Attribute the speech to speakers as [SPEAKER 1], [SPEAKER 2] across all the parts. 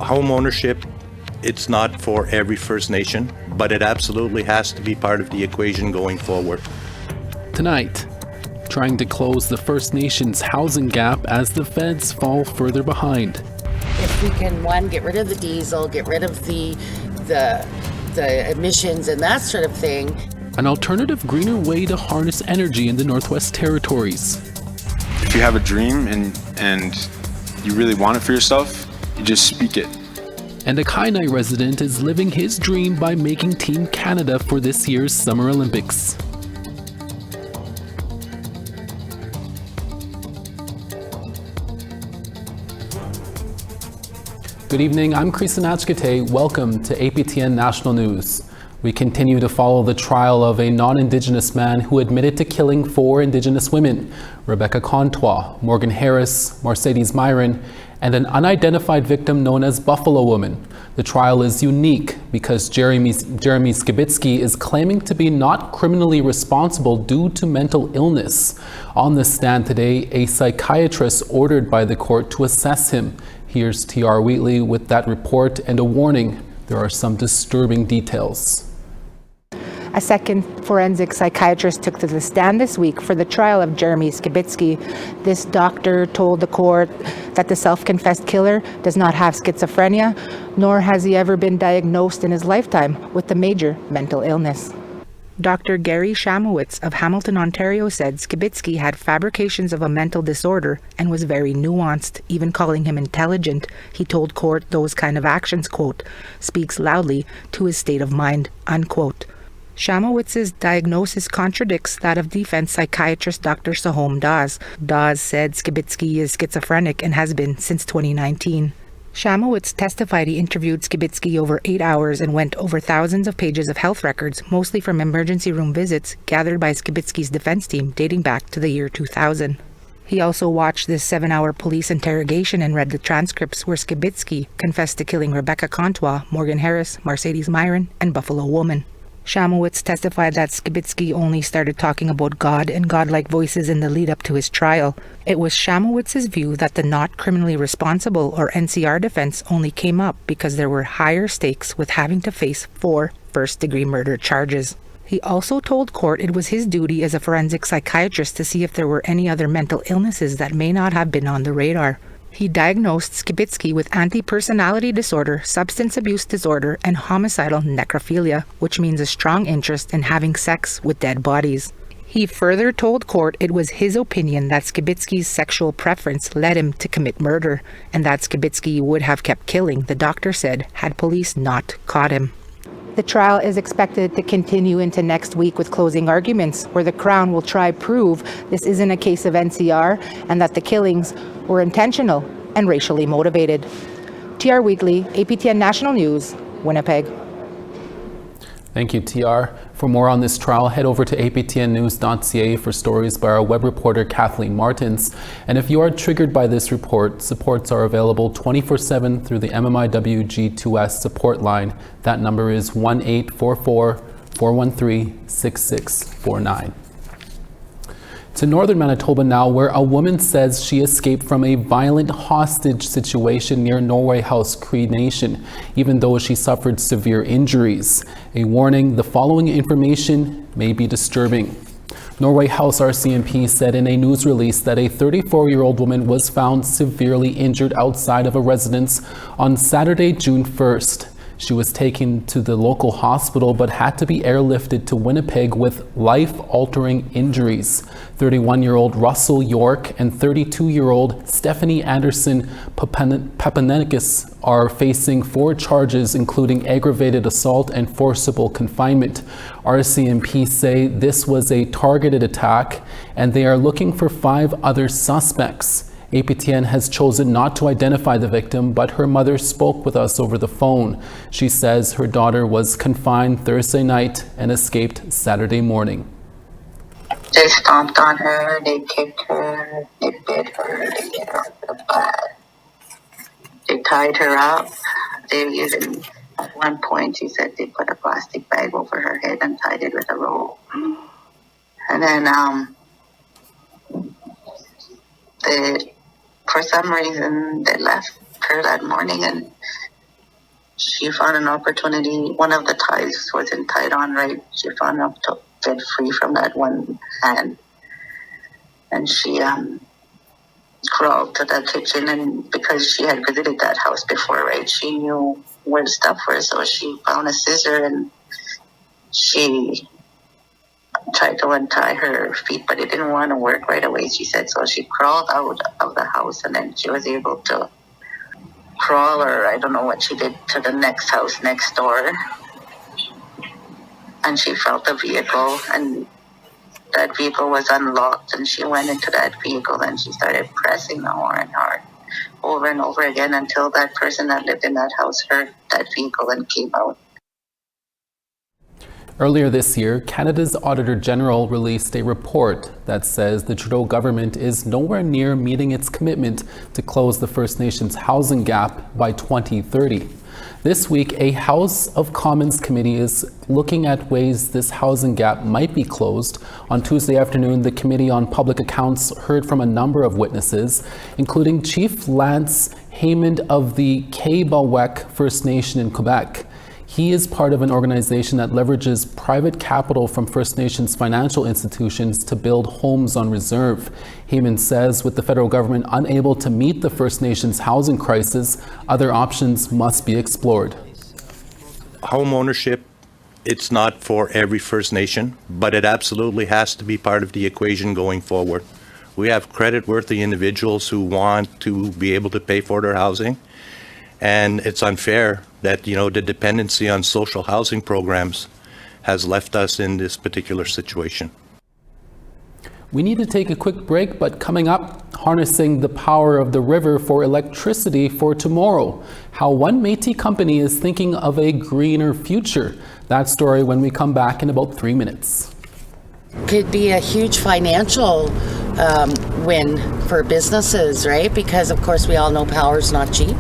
[SPEAKER 1] Home ownership, it's not for every First Nation, but it absolutely has to be part of the equation going forward.
[SPEAKER 2] Tonight, trying to close the First Nations housing gap as the feds fall further behind.
[SPEAKER 3] If we can, one, get rid of the diesel, get rid of the emissions and that sort of thing.
[SPEAKER 2] An alternative, greener way to harness energy in the Northwest Territories.
[SPEAKER 4] If you have a dream and you really want it for yourself, you just speak it.
[SPEAKER 2] And a Kainai resident is living his dream by making Team Canada for this year's Summer Olympics. Good evening, I'm Chris Nachkate. Welcome to APTN National News. We continue to follow the trial of a non-Indigenous man who admitted to killing 4 Indigenous women, Rebecca Contois, Morgan Harris, Mercedes Myron, and an unidentified victim known as Buffalo Woman. The trial is unique because Jeremy Skibicki is claiming to be not criminally responsible due to mental illness. On the stand today, a psychiatrist ordered by the court to assess him. Here's T.R. Wheatley with that report and a warning. There are some disturbing details.
[SPEAKER 5] A second forensic psychiatrist took to the stand this week for the trial of Jeremy Skibitsky. This doctor told the court that the self-confessed killer does not have schizophrenia, nor has he ever been diagnosed in his lifetime with a major mental illness. Dr. Gary Shamowitz of Hamilton, Ontario said Skibitsky had fabrications of a mental disorder and was very nuanced, even calling him intelligent. He told court those kind of actions, quote, speaks loudly to his state of mind, unquote. Shamowitz's diagnosis contradicts that of defense psychiatrist Dr. Sahom Dawes. Dawes said Skibitsky is schizophrenic and has been since 2019. Shamowitz testified he interviewed Skibitsky over 8 hours and went over thousands of pages of health records, mostly from emergency room visits gathered by Skibitsky's defense team dating back to the year 2000. He also watched this 7-hour police interrogation and read the transcripts where Skibitsky confessed to killing Rebecca Contois, Morgan Harris, Mercedes Myron, and Buffalo Woman. Shamowitz testified that Skibitsky only started talking about God and godlike voices in the lead-up to his trial. It was Shamowitz's view that the not criminally responsible or NCR defense only came up because there were higher stakes with having to face 4 first-degree murder charges. He also told court it was his duty as a forensic psychiatrist to see if there were any other mental illnesses that may not have been on the radar. He diagnosed Skibitsky with anti-personality disorder, substance abuse disorder, and homicidal necrophilia, which means a strong interest in having sex with dead bodies. He further told court it was his opinion that Skibitsky's sexual preference led him to commit murder, and that Skibitsky would have kept killing, the doctor said, had police not caught him. The trial is expected to continue into next week with closing arguments, where the Crown will try prove this isn't a case of NCR and that the killings were intentional and racially motivated. T.R. Wheatley, APTN National News, Winnipeg.
[SPEAKER 2] Thank you, TR. For more on this trial, head over to aptnnews.ca for stories by our web reporter Kathleen Martins. And if you are triggered by this report, supports are available 24/7 through the MMIW G2S support line. That number is 1-844-413-6649. To northern Manitoba now, where a woman says she escaped from a violent hostage situation near Norway House Cree Nation, even though she suffered severe injuries. A warning, the following information may be disturbing. Norway House RCMP said in a news release that a 34-year-old woman was found severely injured outside of a residence on Saturday, June 1st. She was taken to the local hospital but had to be airlifted to Winnipeg with life-altering injuries. 31-year-old Russell York and 32-year-old Stephanie Anderson Papanenikis are facing 4 charges, including aggravated assault and forcible confinement. RCMP say this was a targeted attack and they are looking for 5 other suspects. APTN has chosen not to identify the victim, but her mother spoke with us over the phone. She says her daughter was confined Thursday night and escaped Saturday morning.
[SPEAKER 6] They stomped on her, they kicked her, they bit her, they hit her on the butt. They tied her up. They even, at one point, she said they put a plastic bag over her head and tied it with a rope. And then for some reason, they left her that morning and she found an opportunity. One of the ties wasn't tied on right. She found enough to get free from that one hand. And she crawled to the kitchen, and because she had visited that house before, right, she knew where the stuff was. So she found a scissor and she tried to untie her feet, but it didn't want to work right away, she said. So she crawled out of the house, and then she was able to crawl, or I don't know what she did, to the next house next door. And she felt the vehicle, and that vehicle was unlocked, and she went into that vehicle and she started pressing the horn hard over and over again until that person that lived in that house heard that vehicle and came out.
[SPEAKER 2] Earlier this year, Canada's Auditor General released a report that says the Trudeau government is nowhere near meeting its commitment to close the First Nations housing gap by 2030. This week, a House of Commons committee is looking at ways this housing gap might be closed. On Tuesday afternoon, the Committee on Public Accounts heard from a number of witnesses, including Chief Lance Haymond of the Kayabawek First Nation in Quebec. He is part of an organization that leverages private capital from First Nations financial institutions to build homes on reserve. Haymond says with the federal government unable to meet the First Nations housing crisis, other options must be explored.
[SPEAKER 1] Home ownership, it's not for every First Nation, but it absolutely has to be part of the equation going forward. We have credit-worthy individuals who want to be able to pay for their housing, and it's unfair that, the dependency on social housing programs has left us in this particular situation.
[SPEAKER 2] We need to take a quick break, but coming up, harnessing the power of the river for electricity for tomorrow. How one Métis company is thinking of a greener future. That story when we come back in about 3 minutes.
[SPEAKER 3] Could be a huge financial win for businesses, right? Because of course we all know power's not cheap.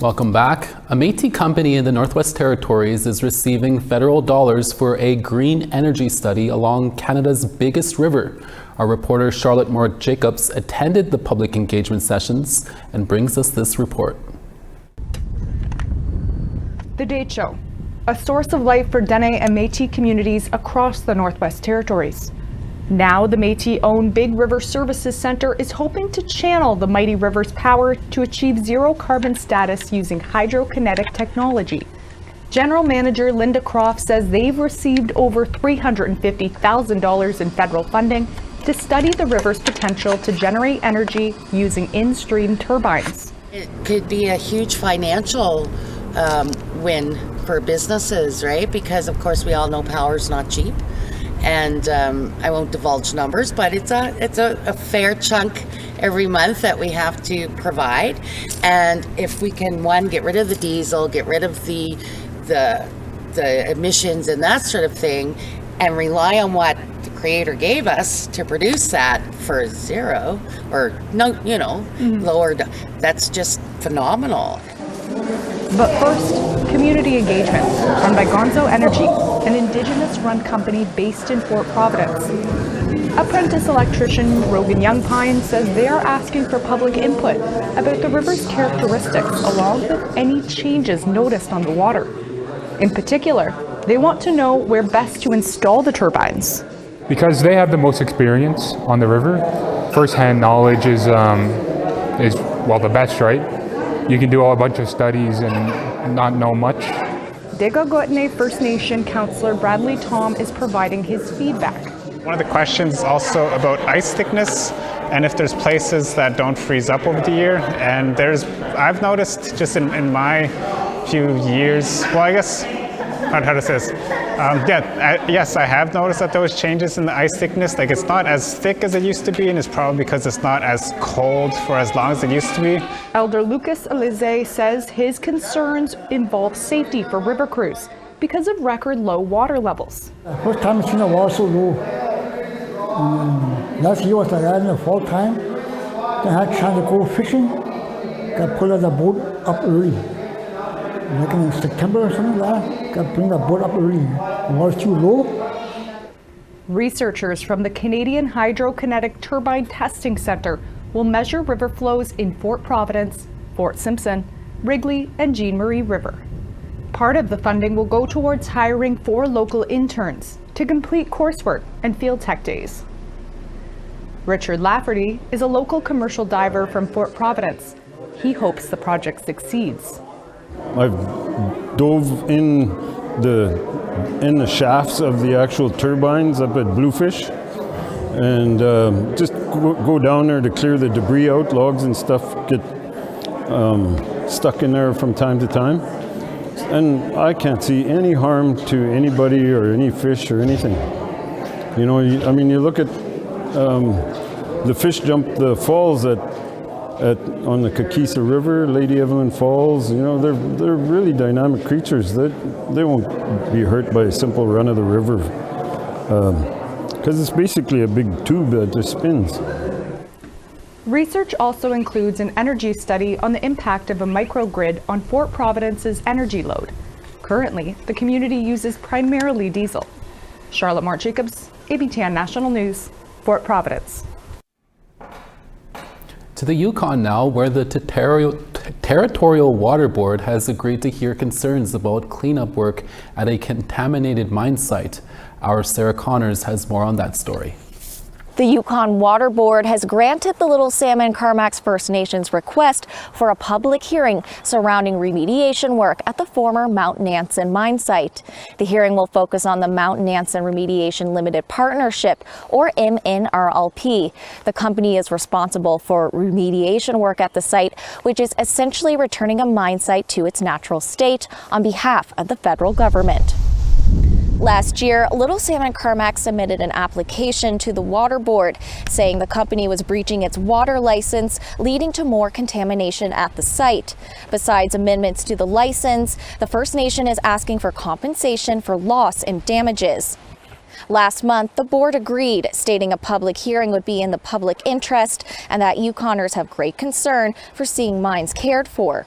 [SPEAKER 2] Welcome back. A Métis company in the Northwest Territories is receiving federal dollars for a green energy study along Canada's biggest river. Our reporter Charlotte Moore-Jacobs attended the public engagement sessions and brings us this report.
[SPEAKER 7] The Date Show, a source of life for Dene and Métis communities across the Northwest Territories. Now the Métis-owned Big River Services Centre is hoping to channel the mighty river's power to achieve zero carbon status using hydrokinetic technology. General Manager Linda Croft says they've received over $350,000 in federal funding to study the river's potential to generate energy using in-stream turbines.
[SPEAKER 3] It could be a huge financial win for businesses, right? Because of course we all know power's not cheap. And I won't divulge numbers, but it's a fair chunk every month that we have to provide. And if we can, one, get rid of the diesel, get rid of the emissions and that sort of thing, and rely on what the Creator gave us to produce that for zero or no, lower, that's just phenomenal.
[SPEAKER 7] But first, community engagement run by Gonzo Energy, an Indigenous-run company based in Fort Providence. Apprentice electrician Rogan Youngpine says they are asking for public input about the river's characteristics along with any changes noticed on the water. In particular, they want to know where best to install the turbines.
[SPEAKER 8] Because they have the most experience on the river, first-hand knowledge is the best, right? You can do a bunch of studies and not know much.
[SPEAKER 7] Degagotne First Nation Councillor Bradley Tom is providing his feedback.
[SPEAKER 9] One of the questions also about ice thickness and if there's places that don't freeze up over the year. And I've noticed just in my few years, well, I guess, how to say this? Yes, I have noticed that there was changes in the ice thickness. Like it's not as thick as it used to be, and it's probably because it's not as cold for as long as it used to be.
[SPEAKER 7] Elder Lucas Alize says his concerns involve safety for river crews because of record low water levels.
[SPEAKER 10] First time I've seen the water so low. Last year was like that in the fall time. Then I had a chance to go fishing. Got pulled the boat up early. Like in September or something like that, got to bring the boat up early. The water's too low.
[SPEAKER 7] Researchers from the Canadian Hydrokinetic Turbine Testing Centre will measure river flows in Fort Providence, Fort Simpson, Wrigley, and Jean Marie River. Part of the funding will go towards hiring 4 local interns to complete coursework and field tech days. Richard Lafferty is a local commercial diver from Fort Providence. He hopes the project succeeds.
[SPEAKER 11] I've dove in the shafts of the actual turbines up at Bluefish and just go down there to clear the debris out. Logs and stuff get stuck in there from time to time. And I can't see any harm to anybody or any fish or anything. You look at the fish jump the falls on the Kakisa River, Lady Evelyn Falls. They're really dynamic creatures. They won't be hurt by a simple run of the river because it's basically a big tube that just spins.
[SPEAKER 7] Research also includes an energy study on the impact of a microgrid on Fort Providence's energy load. Currently, the community uses primarily diesel. Charlotte Moore-Jacobs, APTN National News, Fort Providence.
[SPEAKER 2] To the Yukon now, where the Territorial Water Board has agreed to hear concerns about cleanup work at a contaminated mine site. Our Sarah Connors has more on that story.
[SPEAKER 12] The Yukon Water Board has granted the Little Salmon Carmacks First Nations request for a public hearing surrounding remediation work at the former Mount Nansen mine site. The hearing will focus on the Mount Nansen Remediation Limited Partnership, or MNRLP. The company is responsible for remediation work at the site, which is essentially returning a mine site to its natural state on behalf of the federal government. Last year, Little Salmon Carmack submitted an application to the Water Board, saying the company was breaching its water license, leading to more contamination at the site. Besides amendments to the license, the First Nation is asking for compensation for loss and damages. Last month, the board agreed, stating a public hearing would be in the public interest and that Yukoners have great concern for seeing mines cared for.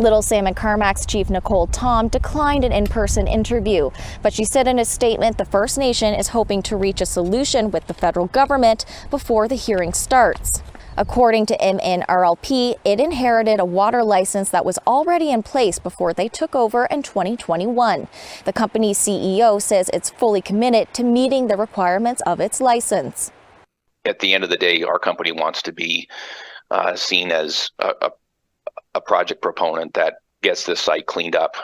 [SPEAKER 12] Little Sam and Carmack's Chief Nicole Tom declined an in-person interview, but she said in a statement the First Nation is hoping to reach a solution with the federal government before the hearing starts. According to MNRLP, it inherited a water license that was already in place before they took over in 2021. The company's CEO says it's fully committed to meeting the requirements of its license.
[SPEAKER 13] At the end of the day, our company wants to be seen as a project proponent that gets this site cleaned up.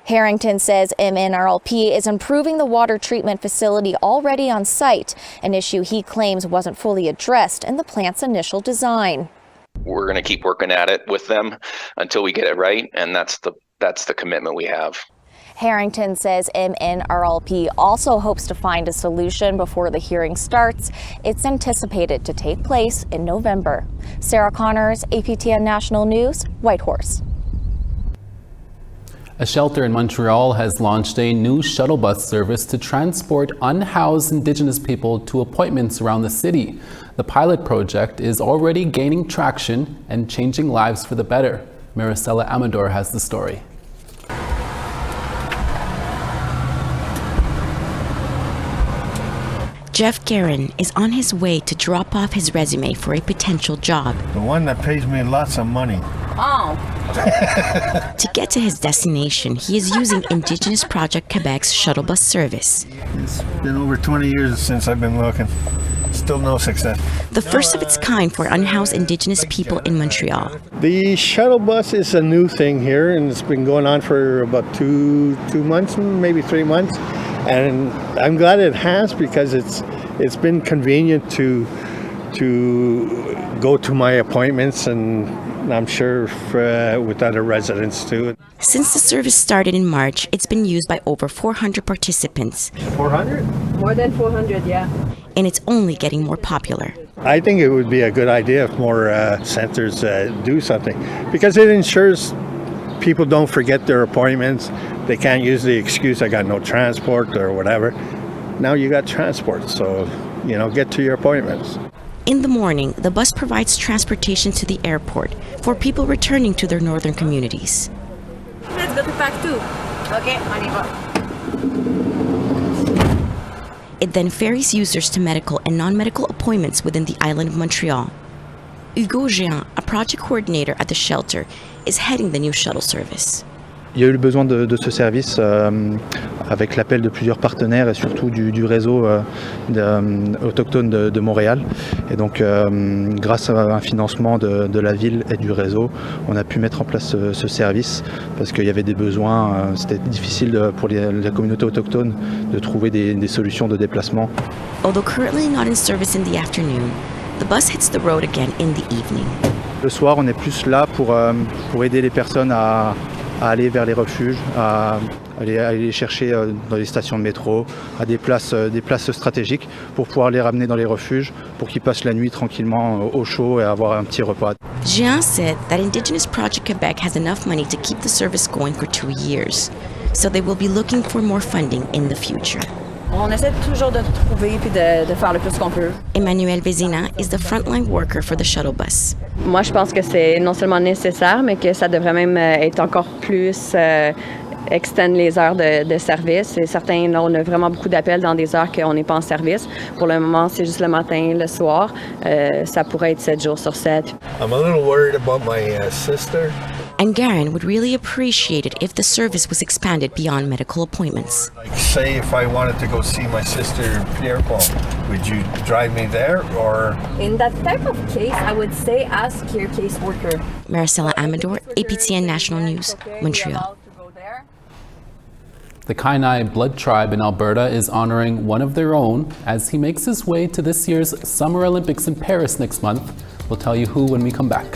[SPEAKER 12] Harrington says MNRLP is improving the water treatment facility already on site, an issue he claims wasn't fully addressed in the plant's initial design.
[SPEAKER 13] We're going to keep working at it with them until we get it right, and that's the commitment we have.
[SPEAKER 12] Harrington says MNRLP also hopes to find a solution before the hearing starts. It's anticipated to take place in November. Sarah Connors, APTN National News, Whitehorse.
[SPEAKER 2] A shelter in Montreal has launched a new shuttle bus service to transport unhoused Indigenous people to appointments around the city. The pilot project is already gaining traction and changing lives for the better. Maricela Amador has the story.
[SPEAKER 14] Jeff Guerin is on his way to drop off his resume for a potential job.
[SPEAKER 15] The one that pays me lots of money.
[SPEAKER 14] Oh. To get to his destination, he is using Indigenous Project Quebec's shuttle bus service.
[SPEAKER 15] It's been over 20 years since I've been looking. Still no success.
[SPEAKER 14] The first of its kind for unhoused Indigenous people in Montreal.
[SPEAKER 15] The shuttle bus is a new thing here, and it's been going on for about two months, maybe 3 months. And I'm glad it has, because it's been convenient to go to my appointments, and I'm sure with other residents too.
[SPEAKER 14] Since the service started in March, it's been used by over 400 participants.
[SPEAKER 15] 400?
[SPEAKER 16] More than 400, yeah.
[SPEAKER 14] And it's only getting more popular.
[SPEAKER 15] I think it would be a good idea if more centers do something, because it ensures people don't forget their appointments. They can't use the excuse, I got no transport or whatever. Now you got transport, so, get to your appointments.
[SPEAKER 14] In the morning, the bus provides transportation to the airport for people returning to their northern communities.
[SPEAKER 16] Let's go to Pack 2. Okay, on y va.
[SPEAKER 14] It then ferries users to medical and non-medical appointments within the island of Montreal. Hugo Géant, a project coordinator at the shelter, is heading the new shuttle service.
[SPEAKER 17] Il y a eu le besoin de ce service avec l'appel de plusieurs partenaires et surtout du réseau autochtone de Montréal. Et donc, grâce à un financement de la ville et du réseau, on a pu mettre en place ce service parce qu'il y avait des besoins. C'était difficile pour la communauté autochtone de trouver des solutions de déplacement.
[SPEAKER 14] Although currently not in service in the afternoon, the bus hits the road again in the evening.
[SPEAKER 17] Le soir, on est plus là pour aider les personnes à aller vers les refuges, à aller les chercher dans les stations de métro, à des places stratégiques pour pouvoir les ramener dans les refuges, pour qu'ils passent la nuit tranquillement au chaud et avoir un petit repas.
[SPEAKER 14] Jean said that Indigenous Project Quebec has enough money to keep the service going for 2 years, so they will be looking for more funding in the future.
[SPEAKER 16] On essaie toujours de trouver puis de faire le plus qu'on peut.
[SPEAKER 14] Emmanuel Vézina is the frontline worker for the shuttle bus.
[SPEAKER 16] Moi, je pense que c'est non seulement nécessaire, mais que ça devrait même être encore plus extendre les heures de service. Et certains, là, on a vraiment beaucoup d'appels dans des heures qu'on n'est pas en service. Pour le moment, c'est juste le matin, le soir. Ça pourrait être 7 jours sur 7.
[SPEAKER 15] I'm a little worried about my sister.
[SPEAKER 14] And Garen would really appreciate it if the service was expanded beyond medical appointments.
[SPEAKER 15] Like, say if I wanted to go see my sister Pierre-Paul, would you drive me there, or?
[SPEAKER 16] In that type of case, I would say ask your caseworker.
[SPEAKER 12] Maricela Amador, APTN National News, Montreal.
[SPEAKER 2] The Kainai Blood Tribe in Alberta is honoring one of their own as he makes his way to this year's Summer Olympics in Paris next month. We'll tell you who when we come back.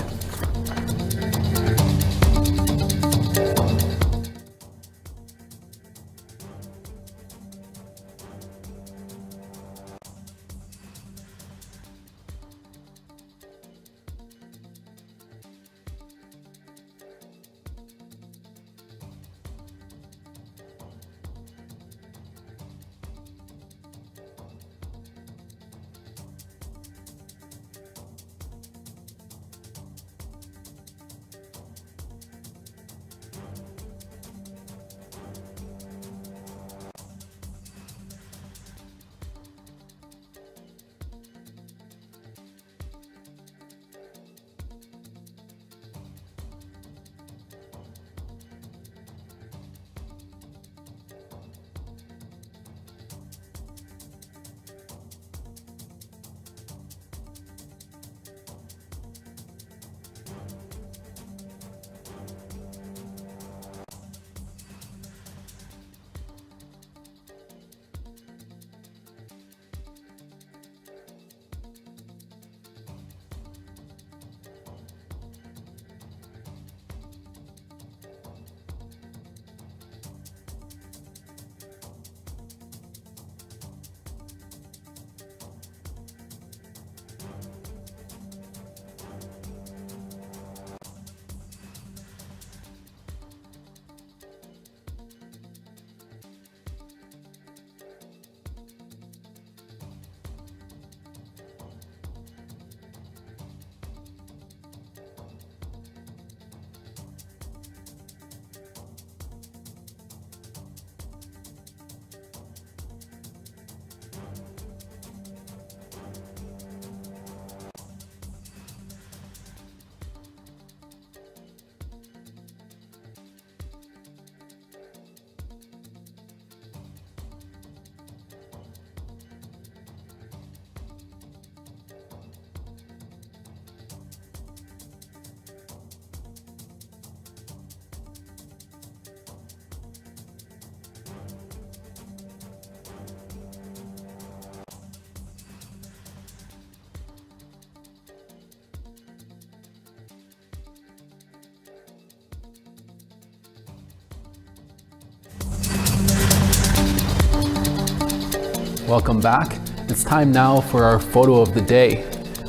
[SPEAKER 2] Welcome back. It's time now for our photo of the day.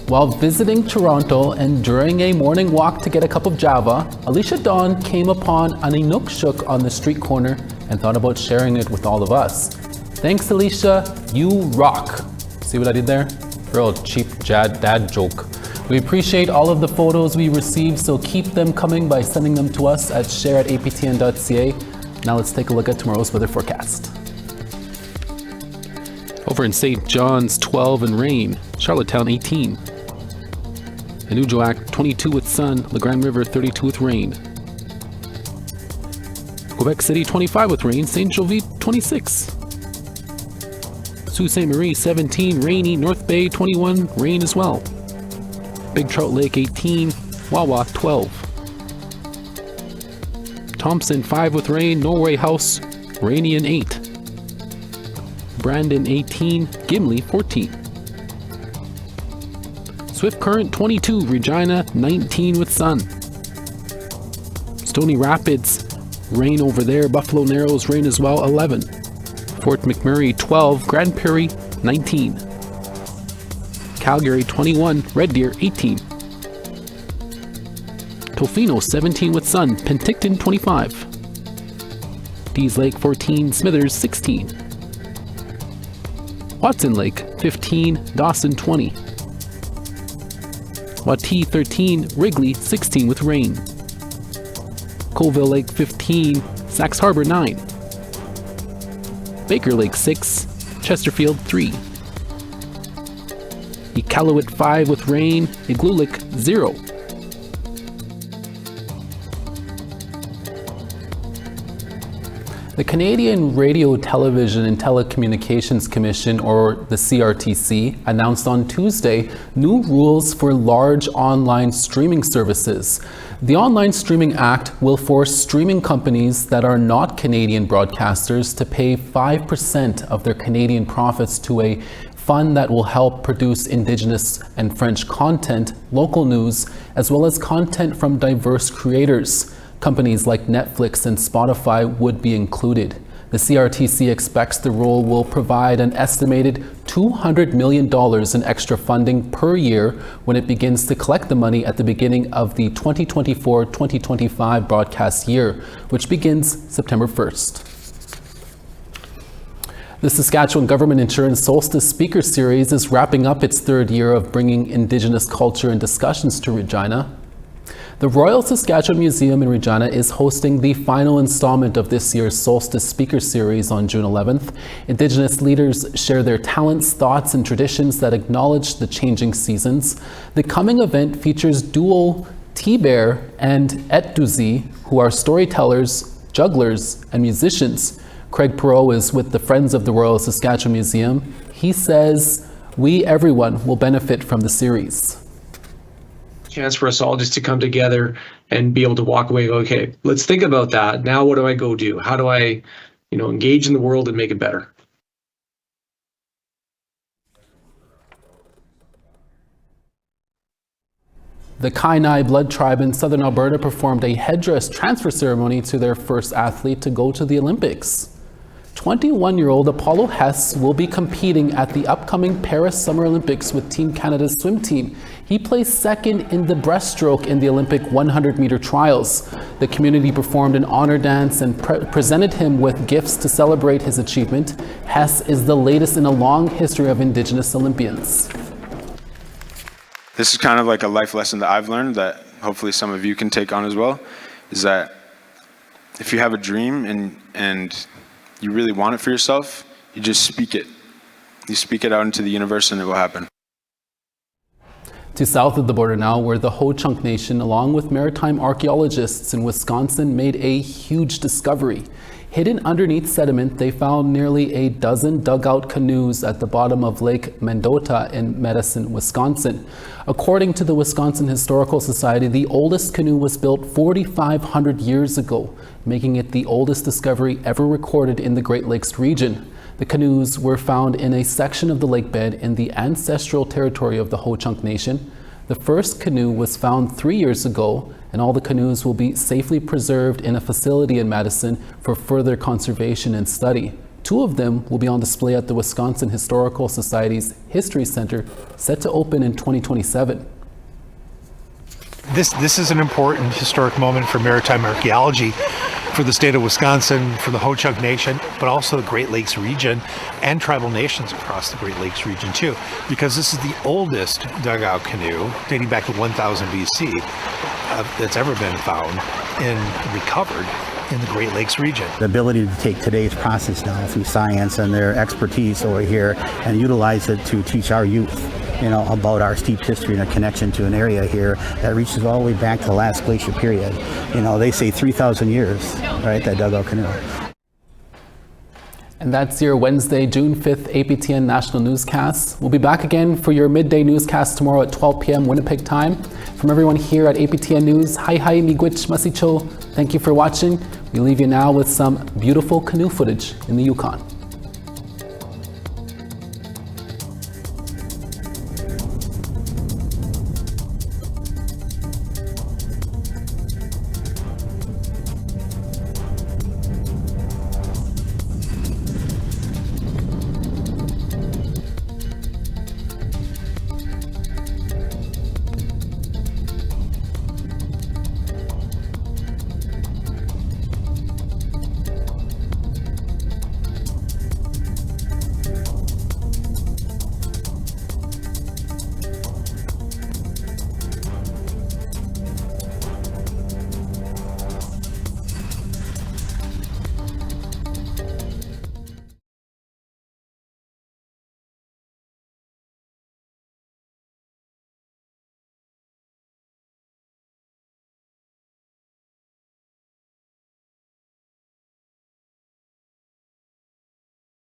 [SPEAKER 2] While visiting Toronto and during a morning walk to get a cup of Java, Alicia Dawn came upon an Inukshuk on the street corner and thought about sharing it with all of us. Thanks, Alicia. You rock. See what I did there? Real cheap dad joke. We appreciate all of the photos we receive, so keep them coming by sending them to us at share@aptn.ca. Now let's take a look at tomorrow's weather forecast. Over in St. John's, 12 and rain. Charlottetown, 18. Anujoac, 22 with sun. La Grande River, 32 with rain. Quebec City, 25 with rain. St. Jovite, 26. Sault Ste. Marie, 17, rainy. North Bay, 21, rain as well. Big Trout Lake, 18. Wawa, 12. Thompson, 5 with rain. Norway House, rainy and 8. Brandon, 18. Gimli, 14. Swift Current, 22. Regina, 19 with sun. Stony Rapids, rain over there. Buffalo Narrows, rain as well, 11. Fort McMurray, 12. Grand Prairie, 19. Calgary, 21. Red Deer, 18. Tofino, 17 with sun. Penticton, 25. Dees Lake, 14. Smithers, 16. Watson Lake, 15. Dawson, 20. Watee, 13. Wrigley, 16 with rain. Colville Lake, 15. Sax Harbor, 9. Baker Lake, 6. Chesterfield, 3. Iqaluit, 5 with rain. Igloolik, 0. The Canadian Radio, Television and Telecommunications Commission, or the CRTC, announced on Tuesday new rules for large online streaming services. The Online Streaming Act will force streaming companies that are not Canadian broadcasters to pay 5% of their Canadian profits to a fund that will help produce Indigenous and French content, local news, as well as content from diverse creators. Companies like Netflix and Spotify would be included. The CRTC expects the rule will provide an estimated $200 million in extra funding per year when it begins to collect the money at the beginning of the 2024-2025 broadcast year, which begins September 1st. The Saskatchewan Government Insurance Solstice Speaker Series is wrapping up its third year of bringing Indigenous culture and discussions to Regina. The Royal Saskatchewan Museum in Regina is hosting the final installment of this year's Solstice Speaker Series on June 11th. Indigenous leaders share their talents, thoughts, and traditions that acknowledge the changing seasons. The coming event features duo T-Bear and Etduzi, who are storytellers, jugglers, and musicians. Craig Perot is with the Friends of the Royal Saskatchewan Museum. He says, everyone will benefit from the series.
[SPEAKER 18] Chance for us all just to come together and be able to walk away and go, okay, let's think about that. Now what do I go do? How do I, engage in the world and make it better?
[SPEAKER 2] The Kainai Blood Tribe in southern Alberta performed a headdress transfer ceremony to their first athlete to go to the Olympics. 21-year-old Apollo Hess will be competing at the upcoming Paris Summer Olympics with Team Canada's swim team. He placed second in the breaststroke in the Olympic 100-meter trials. The community performed an honor dance and presented him with gifts to celebrate his achievement. Hess is the latest in a long history of Indigenous Olympians.
[SPEAKER 4] This is kind of like a life lesson that I've learned that hopefully some of you can take on as well, is that if you have a dream and you really want it for yourself, you just speak it. You speak it out into the universe and it will happen.
[SPEAKER 2] To south of the border now, where the Ho-Chunk Nation, along with maritime archaeologists in Wisconsin, made a huge discovery. Hidden underneath sediment, they found nearly a dozen dugout canoes at the bottom of Lake Mendota in Medicine, Wisconsin. According to the Wisconsin Historical Society, the oldest canoe was built 4,500 years ago, making it the oldest discovery ever recorded in the Great Lakes region. The canoes were found in a section of the lake bed in the ancestral territory of the Ho-Chunk Nation. The first canoe was found 3 years ago, and all the canoes will be safely preserved in a facility in Madison for further conservation and study. 2 of them will be on display at the Wisconsin Historical Society's History Center, set to open in 2027.
[SPEAKER 19] This is an important historic moment for maritime archaeology, for the state of Wisconsin, for the Ho-Chunk Nation, but also the Great Lakes region and tribal nations across the Great Lakes region too, because this is the oldest dugout canoe dating back to 1000 BC that's ever been found and recovered in the Great Lakes region.
[SPEAKER 20] The ability to take today's process now through science and their expertise over here and utilize it to teach our youth, about our steep history and a connection to an area here that reaches all the way back to the last glacier period. They say 3,000 years, right, that dugout canoe.
[SPEAKER 2] And that's your Wednesday, June 5th APTN National Newscast. We'll be back again for your midday newscast tomorrow at 12 p.m. Winnipeg time. From everyone here at APTN News, hi miigwech masicho. Thank you for watching. We leave you now with some beautiful canoe footage in the Yukon.